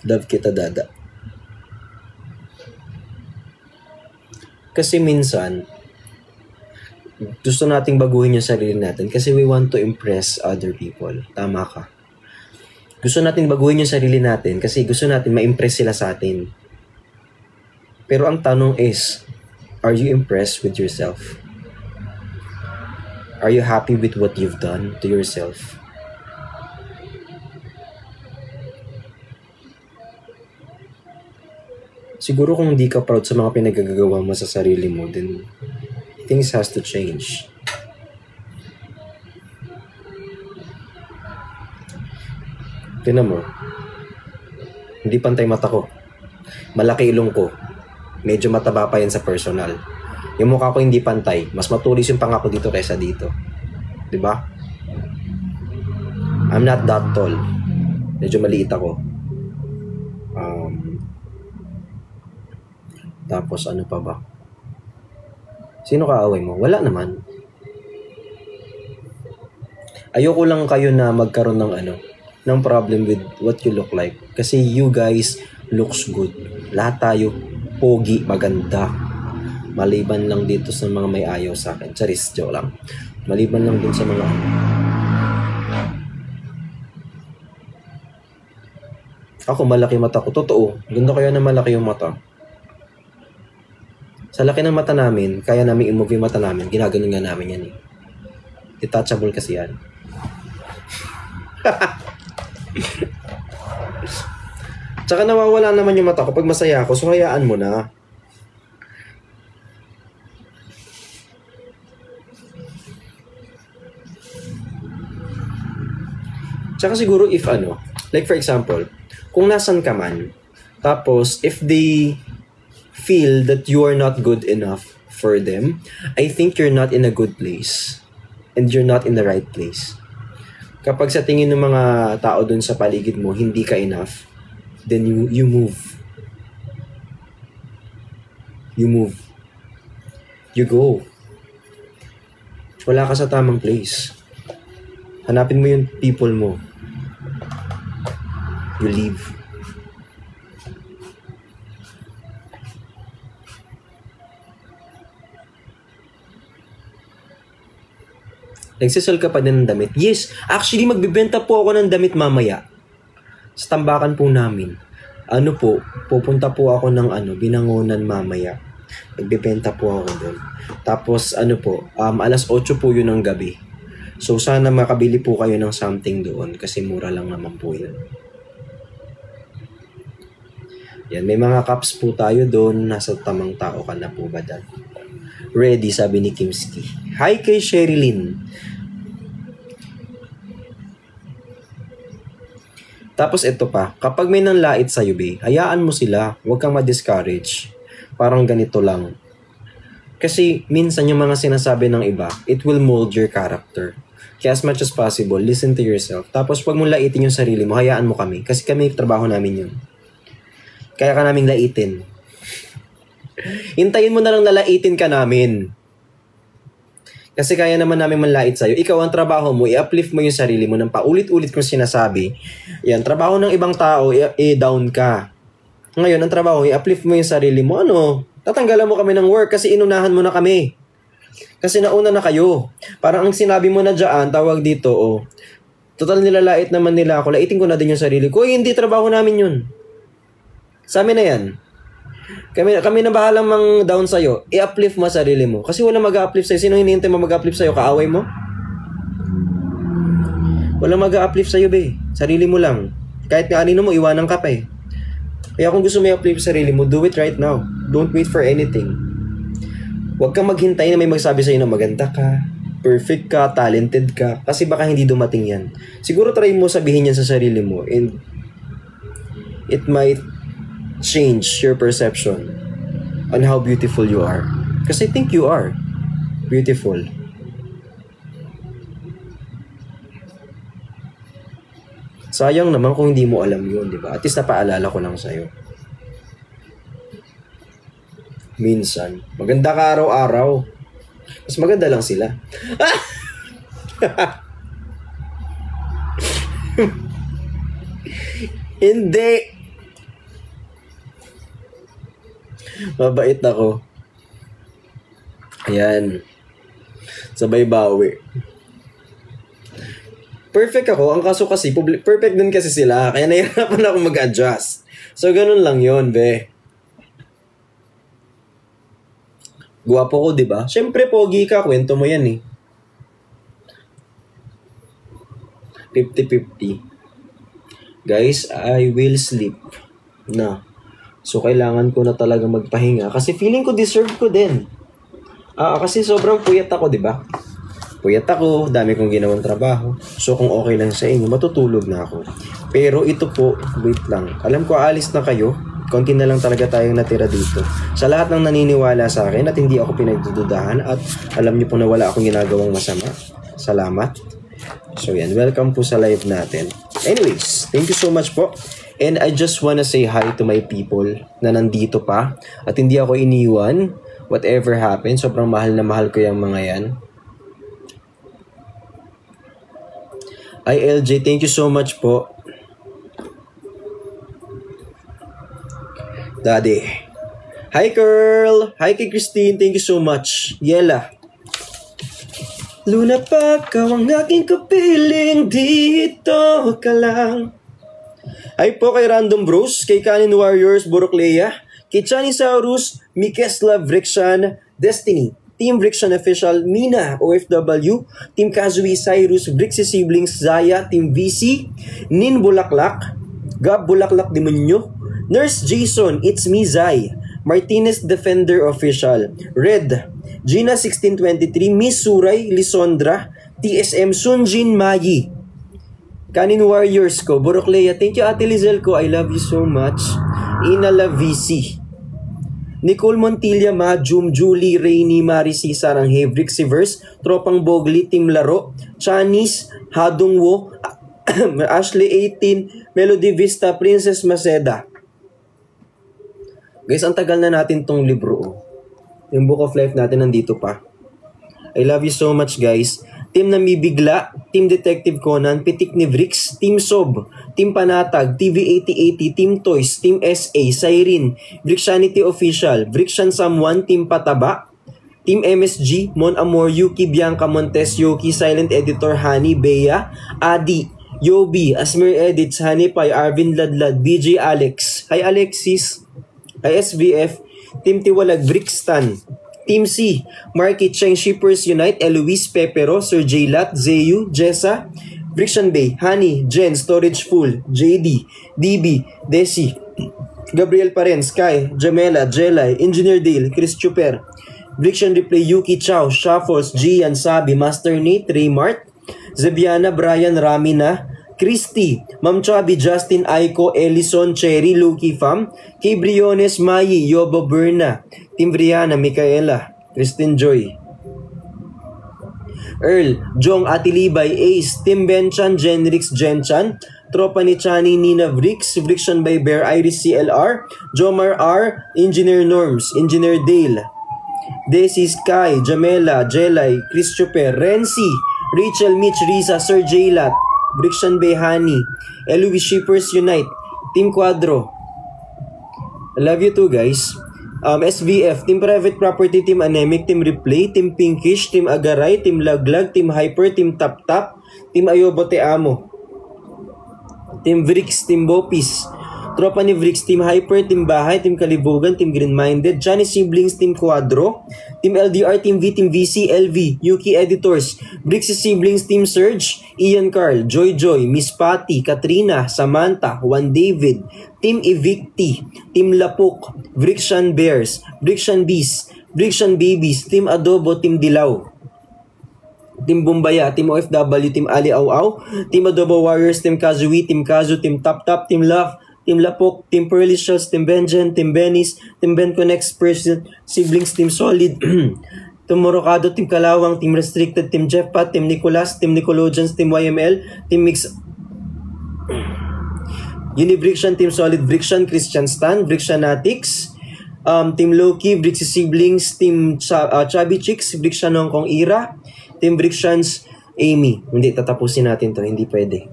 Love kita, dada. Kasi minsan, gusto nating baguhin yung sarili natin kasi we want to impress other people. Tama ka. Gusto natin baguhin yung sarili natin kasi gusto natin ma-impress sila sa atin. Pero ang tanong is, are you impressed with yourself? Are you happy with what you've done to yourself? Siguro kung hindi ka proud sa mga pinagagawa mo sa sarili mo, then things has to change. Tingnan mo. Hindi pantay mata ko. Malaki ilong ko. Medyo mataba pa yan sa personal. Yung mukha ko hindi pantay. Mas matulis yung panga ko dito kaysa dito. Diba? I'm not that tall. Medyo maliit ako. Tapos ano pa ba? Sino kaaway mo? Wala naman. Ayoko lang kayo na magkaroon ng problem with what you look like. Kasi you guys looks good. Lahat tayo pogi, maganda. Maliban lang dito sa mga may ayaw sa akin. Charis, joke lang. Maliban lang dun sa mga Ako malaki mata ko. Totoo. Ganda kaya na malaki yung mata. Sa laki ng mata namin, kaya namin i-move yung mata namin. Ginaganon nga namin yan eh. Detachable kasi yan. Tsaka nawawala naman yung mata ko pag masaya ako, so hayaan mo na. Tsaka siguro if like for example, kung nasan ka man, tapos if they feel that you are not good enough for them, I think you're not in a good place. And you're not in the right place. Kapag sa tingin ng mga tao dun sa paligid mo, hindi ka enough, then you move. You move. You go. Wala ka sa tamang place. Hanapin mo yung people mo. You leave. Nagsisell ka pa din ng damit? Yes, actually magbibenta po ako ng damit mamaya. Sa tambakan po namin. Pupunta po ako ng Binangonan mamaya. Magbibenta po ako doon. Tapos alas 8 po yun ng gabi. So sana makabili po kayo ng something doon kasi mura lang naman po yun. Yan, may mga cups po tayo doon. Nasa tamang tao ka na po ba dyan? Ready, sabi ni Kimski. Hi kay Sherilyn. Tapos ito pa, kapag may nanlait sa'yo, hayaan mo sila. Huwag kang ma-discourage. Parang ganito lang. Kasi minsan yung mga sinasabi ng iba, it will mold your character. Kaya as much as possible, listen to yourself. Tapos huwag mong laitin yung sarili mo, hayaan mo kami. Kasi kami, trabaho namin yun. Kaya ka naming laitin. Hintayin mo na lang nalaitin ka namin. Kasi kaya naman namin manlait sa'yo. Ikaw ang trabaho mo, i-uplift mo yung sarili mo ng paulit-ulit kong sinasabi. Yan, trabaho ng ibang tao, i-down ka. Ngayon, ang trabaho, i-uplift mo yung sarili mo. Tatanggalan mo kami ng work kasi inunahan mo na kami. Kasi nauna na kayo. Parang ang sinabi mo na dyan, tawag dito, Total nilalait naman nila ako. Laitin ko na din yung sarili ko. Hindi, trabaho namin yun. Sa amin na yan. Kami na bahalang mang down sa'yo. I-uplift mo sarili mo. Kasi wala mag-uplift sa'yo. Sino hinihintay mo mag-uplift sa'yo? Kaaway mo? Wala mag-uplift sa'yo, be. Sarili mo lang. Kahit kanino mo, iwanan ka pa eh. Kaya kung gusto mo i-uplift sarili mo, do it right now. Don't wait for anything. Huwag kang maghintay na may magsabi sa'yo na maganda ka, perfect ka, talented ka, kasi baka hindi dumating yan. Siguro try mo sabihin yan sa sarili mo and it might change your perception on how beautiful you are. Kasi I think you are beautiful. Sayang naman kung hindi mo alam yun, di ba? At least napaalala ko lang sa'yo. Minsan. Maganda ka araw-araw. Mas maganda lang sila. Hindi. Mabait ako. Ayan. Sabay bawi. Perfect ako. Ang kaso kasi, perfect din kasi sila. Kaya nahihirapan ako mag-adjust. So, ganun lang yon, be. Guwapo ko, di ba? Siyempre, pogi ka. Kwento mo yan, eh. 50-50. Guys, I will sleep na. So, kailangan ko na talaga magpahinga. Kasi feeling ko deserve ko din. Kasi sobrang puyat ako, di ba? Puyat ako, dami kong ginawang trabaho. So, kung okay lang sa inyo, matutulog na ako. Pero ito po, wait lang. Alam ko, aalis na kayo. Konti na lang talaga tayong natira dito. Sa lahat ng naniniwala sa akin at hindi ako pinagdududahan at alam niyo po na wala akong ginagawang masama. Salamat. So, yan. Welcome po sa live natin. Anyways, thank you so much po. And I just wanna say hi to my people na nandito pa. At hindi ako iniwan. Whatever happens, sobrang mahal na mahal ko yung mga yan. Hi LJ, thank you so much po. Daddy. Hi Curl. Hi kay Christine, thank you so much. Yela. Luna pa, ikaw ang aking kapiling, dito ka lang. Hi po kay Random Bros, kay Kanin Warriors, Boroclea, kay Chanisaurus, Mikesla Vrikshan, Destiny, Team Vrikshan Official, Mina, OFW, Team Kazui, Cyrus, Vrixie Siblings, Zaya, Team VC, Nin Bulaklak, Gab Bulaklak Demonyo, Nurse Jason, It's Me Zai, Martinez Defender Official, Red, Gina 1623, Miss Suray, Lisondra, TSM Sunjin Mayi, Kanin Warriors ko, Boroclea, thank you Ate Lizel ko, I love you so much, Inala VC, Nicole Montilla, Majum, Julie, Rainy, Marisi, Sarang Hevrix, Sivers, Tropang Bogli, Team Laro, Chanis, Hadungwo, Ashley 18, Melody Vista, Princess Maceda. Guys, ang tagal na natin tong libro. Oh. Yung Book of Life natin nandito pa. I love you so much guys. Team Namibigla, Team Detective Conan, Pitik ni Vrix, Team Sob, Team Panatag, TV8080, Team Toys, Team SA, Siren, Vrixanity Official, Vrixian Someone, Team Pataba, Team MSG, Mon Amor, Yuki, Bianca Montes, Yoki, Silent Editor, Hani, Bea, Adi, Yobi, Asmir Edits, Hani Pai, Arvin Ladlad, BJ Alex, Hi Alexis, Hi SVF, Team Tiwalag, Brixstan, Team C, Marky Cheng, Shippers Unite, Eloise, Pepero, Sir J. Lat, Zeyu, Jessa, Vrixian Bay, Honey, Jen, Storage Full, JD, DB, Desi, Gabriel Paren, Sky, Jamela, Jelay, Engineer Dale, Chris Chuper, Vrixian Replay, Yuki Chow, Shuffles, Gian, Sabi, Master Nate, Raymart, Zebiana, Brian, Ramina, Christy, Ma'am Chubby, Justin, Aiko, Ellison, Cherry, Lucky Fam, Kay Briones, Mayi, Yobo Berna, Team Brianna, Micaela, Kristen Joy, Earl, Jong, Atilibay, Ace, Tim Benchan, Genrix, Genchan, Tropa ni Chani, Nina Vrix, Vrixian by Bear, Iris CLR, Jomar R, Engineer Norms, Engineer Dale, Desi Sky, Jamela, Jelay, Christopher, Renzi, Rachel, Mitch, Risa, Sir Jaylat, Vrixian Bay, Hani, Eloise, Shippers Unite, Team Quadro. I love you too guys. SVF, Team Private Property, Team Anemic, Team Replay, Team Pinkish, Team Agaray, Team Laglag, Team Hyper, Team Tap Tap, Team Ayobo Te Amo, Team Vrix, Team Bopis. Tropa ni Vrix, Team Hyper, Team Bahay, Team Kalibugan, Team Green-Minded, Johnny Siblings, Team Quadro, Team LDR, Team V, Team VC, LV, Yuki Editors, Brixie Siblings, Team Surge, Ian Carl, Joy Joy, Miss Patty, Katrina, Samantha, Juan David, Team Evicti, Team Lapuk, Vrixian Bears, Vrixian Bees, Vrixian Babies, Team Adobo, Team Dilaw, Team Bumbaya, Team OFW, Team Ali Au Au, Team Adobo Warriors, Team Kazui, Team Kazu, Team Tap Tap, Team Love, Team Lapok, Team Pearly Shells, Team Benjen, Team Benis, Team Ben Connects, Person, Siblings, Team Solid, Team Morocado, Team Kalawang, Team Restricted, Team Jefpat, Team Nicolas, Team Nicologians, Team YML, Team Mix, Unibrixian, Team Solid, Brixian, Christian Stan, Brixianatics, Team Loki, Brixie Siblings, Team Chubby Chicks, Brixian Hong Kong Ira, Team Brixians, Amy. Hindi, tatapusin natin to, hindi pwede.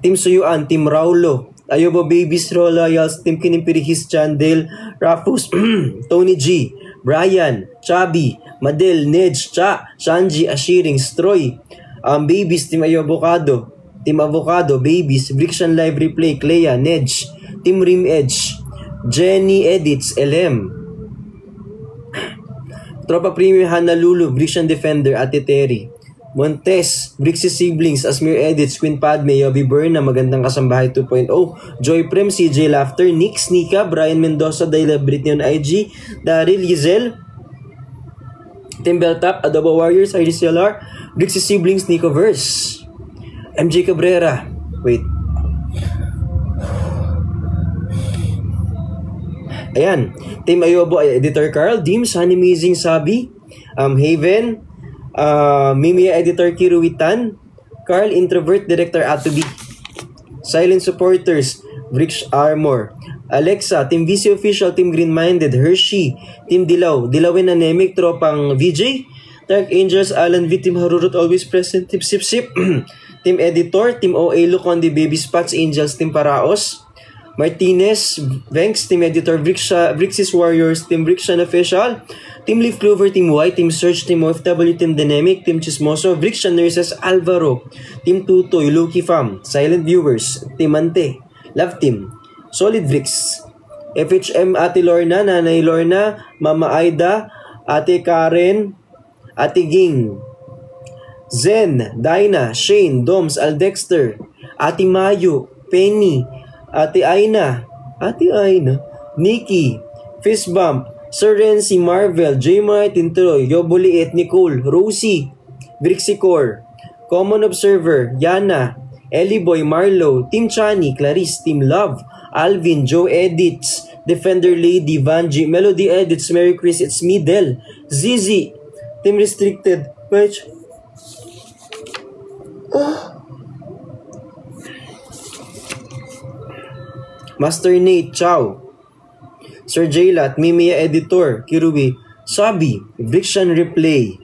Team Suyuan, Team Raulo, Ayobo Babies, Royals, Team Kinimpirihis, Chandel, Rafus, Tony G, Brian, Chubby, Madel, Nedge, Cha, Shanji, Ashiring, Stroy, Babies, Team Ayobocado, Team Avocado, Babies, Brixian Live Replay, Clea, Nedge, Team Rim Edge, Jenny Edits, LM, Tropa Premium, Hannah Lulu, Brixian Defender, Ate Terry, Montes, Brixie Siblings, Asmir Edits, Queen Padme, Yobi Berna, Magandang Kasambahay 2.0, Joy Prem, CJ Laughter, Nix, Nika, Brian Mendoza, Dayla Britney on IG, Daryl, Giselle, Tim Beltap, Adobo Warriors, IDCLR, Brixie Siblings, Nico Verse, MJ Cabrera, wait. Ayan, Team Ayobo, Editor Carl, Dims, Honey Amazing Sabi, Haven, Mimia Editor Kiruitan, Carl Introvert Director Atubi, Silent Supporters, Brix Armor, Alexa, Team VC Official, Team Green-Minded, Hershey, Team Dilaw, Dilawin Anemic, Tropang VJ, Dark Angels, Alan V, Team Harurut Always Present, Team Sip Sip, Team Editor, Team OA Lucondi, Baby Spots, Angels, Team Paraos, Martinez, Venks, Team Editor, Brixis Warriors, Team Brixian Official, Team Leaf Clover, Team Y, Team Search, Team OFW, Team Dynamic, Team Chismoso, Brixian Nurses, Alvaro, Team Tutoy, Loki Fam, Silent Viewers, Team Ante, Love Team, Solid Brix, FHM, Ate Lorna, Nanay Lorna, Mama Aida, Ate Karen, Ate Ging, Zen, Dinah, Shane, Doms, Aldexter, Ate Mayu, Penny, Ate Aina, Nikki, Fistbump, Sir Renzi, Marvel, J. Tintroy, Yoboliet, Nicole, Rosie, Brixicor, Common Observer, Yana, Ellie Boy, Marlo, Team Chani, Clarice, Team Love, Alvin, Joe Edits, Defender Lady, Vanji, Melody Edits, Merry Chris, It's Me, Del, Zizi, Team Restricted, which... Master Nate, Chow, Sir Jaylat, Mimia Editor, Kirubi, Sabi, Brixian Replay,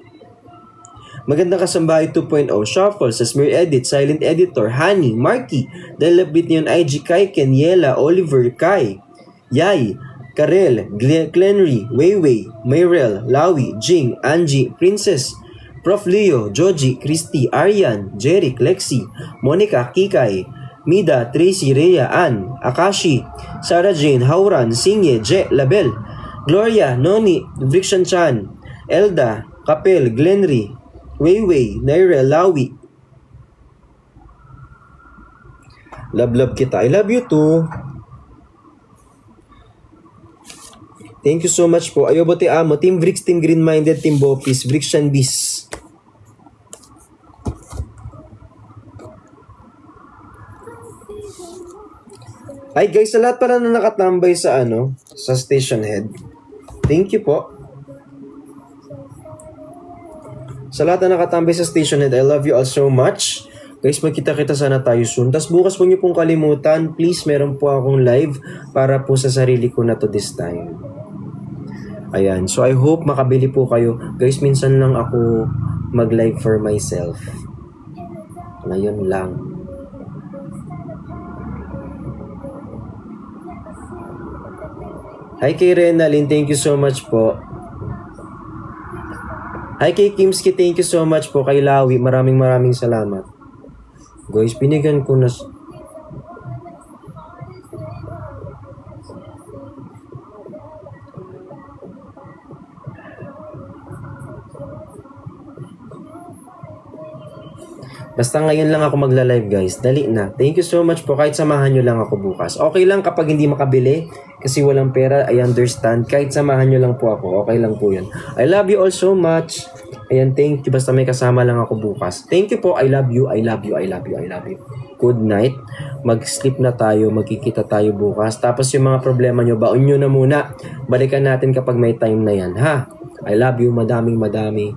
Magandang Kasambahay 2.0, Shuffle, Sasmir Edit, Silent Editor, Honey, Marky, Delabit Neon IG, Kaiken, Yela, Oliver, Kai, Yai, Karel, Glenry, Weiwei, Mayrel, Lawi, Jing, Angie, Princess, Prof. Leo, Joji, Christy, Aryan, Jeric, Lexi, Monica, Kikay, Mida, Tracy, Rhea, Ann, Akashi, Sarah Jane, Hauran, Singye, Je, Label, Gloria, Noni, Brixian Chan, Elda, Kapel, Glenry, Weiwei, Naira, Lawi. Love kita. I love you too. Thank you so much po. Ayobo te amo. Team Vrix, Team Green-Minded, Team Bopis, Vrixian Bees. Hi guys, sa lahat pala na nakatambay sa sa station head. Thank you po. Sa lahat na nakatambay sa station head, I love you all so much. Guys, magkita-kita sana tayo soon. Tas bukas po niyo pong kalimutan, please, meron po akong live para po sa sarili ko na to this time. Ayan, so I hope makabili po kayo. Guys, minsan lang ako mag-live for myself. Ngayon lang. Hi kay Renalyn, thank you so much po. Hi kay Kimski, thank you so much po. Kay Lawi, maraming salamat. Guys, binigyan ko na... Basta ngayon lang ako magla-live guys. Dali na. Thank you so much po. Kahit samahan nyo lang ako bukas. Okay lang kapag hindi makabili kasi walang pera. I understand. Kahit samahan nyo lang po ako. Okay lang po yun. I love you all so much. Ayan, thank you. Basta may kasama lang ako bukas. Thank you po. I love you. I love you. I love you. I love you. Good night. Mag-sleep na tayo. Magkikita tayo bukas. Tapos yung mga problema nyo, baon nyo na muna. Balikan natin kapag may time na yan. Ha? I love you. Madaming madami.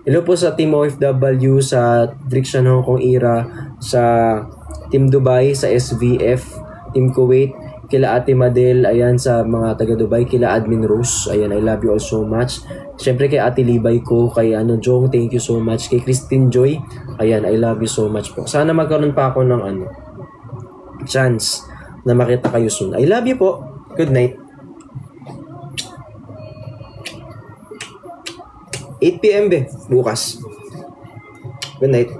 Hello po sa Team OFW, sa Friction Hong Kong Era, sa Team Dubai, sa SVF, Team Kuwait, kila Ate Madel, ayan sa mga taga Dubai, kila Admin Rose, ayan, I love you all so much. Siyempre kay Ate Libay ko, kay Jong, thank you so much. Kay Christine Joy, ayan, I love you so much po. Sana magkaroon pa ako ng chance na makita kayo soon. I love you po. Good night. 8 PM be, bukas. Good night.